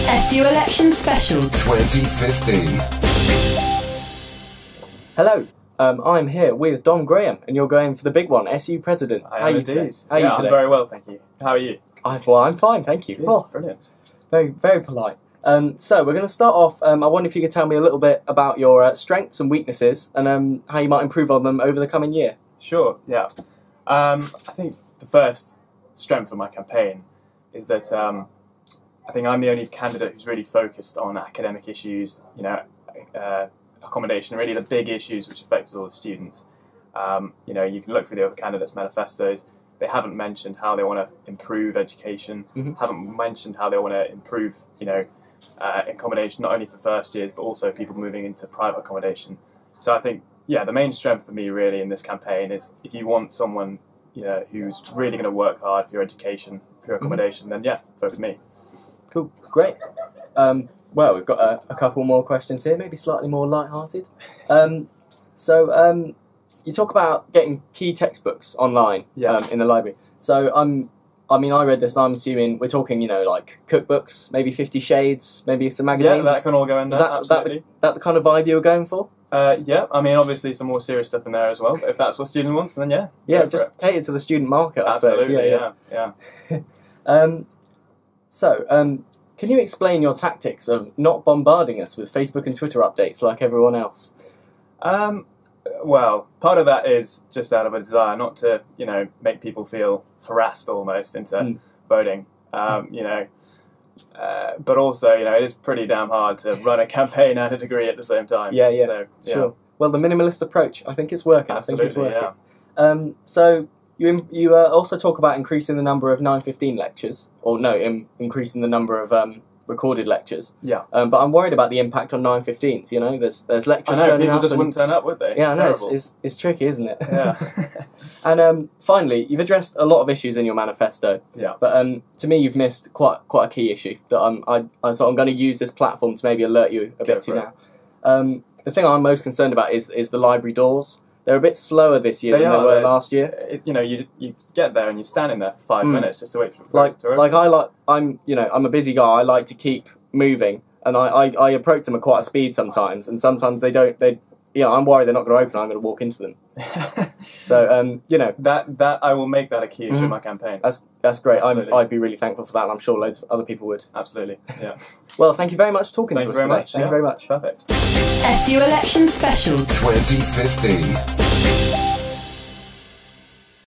SU Election Special 2015. Hello, I'm here with Dom Graham, and you're going for the big one, SU President. I am indeed. How are you today? I'm very well, thank you. How are you? I'm fine, thank you. Good, Well, brilliant. very, very polite. So we're going to start off. I wonder if you could tell me a little bit about your strengths and weaknesses, and how you might improve on them over the coming year. Sure, yeah. I think the first strength of my campaign is that I think I'm the only candidate who's really focused on academic issues, accommodation, really the big issues which affect all the students. You can look through the other candidates' manifestos. They haven't mentioned how they want to improve education, haven't mentioned how they want to improve, accommodation, not only for first years, but also people moving into private accommodation. So I think, the main strength for me really in this campaign is if you want someone, who's really going to work hard for your education, for your accommodation, then vote for me. Cool, great. Well, we've got a couple more questions here, maybe slightly more light-hearted. So you talk about getting key textbooks online in the library. So I read this, and I'm assuming we're talking, like cookbooks, maybe 50 Shades, maybe some magazines. Yeah, that can all go in there, absolutely. That the kind of vibe you were going for? Obviously some more serious stuff in there as well, but if that's what student wants, then Yeah, just cater to the student market, I suppose. Absolutely, yeah. So, can you explain your tactics of not bombarding us with Facebook and Twitter updates like everyone else? Well, part of that is just out of a desire not to, make people feel harassed almost into voting, but also, it is pretty damn hard to run a campaign and a degree at the same time. So, sure. Well, the minimalist approach, I think it's working. Absolutely, So, you also talk about increasing the number of 9:15 lectures, increasing the number of recorded lectures. Yeah. But I'm worried about the impact on 9:15s. There's lectures turning up. People just wouldn't turn up, would they? Yeah, I know. It's tricky, isn't it? Yeah. And finally, you've addressed a lot of issues in your manifesto. Yeah. But to me, you've missed quite a key issue that I'm going to use this platform to maybe alert you a bit to now. The thing I'm most concerned about is the library doors. They're a bit slower this year than they were last year. You get there and you're standing there for 5 minutes just to wait for it to open. I'm a busy guy. I like to keep moving, and I approach them at quite a speed sometimes, and sometimes they don't. I'm worried they're not going to open. I'm going to walk into them. So that I will make that a key issue in my campaign. That's great. Absolutely. I'd be really thankful for that, and I'm sure loads of other people would. Absolutely. Yeah. Well, thank you very much for talking to us today. Thank you very much. Perfect. SU Election Special 2015.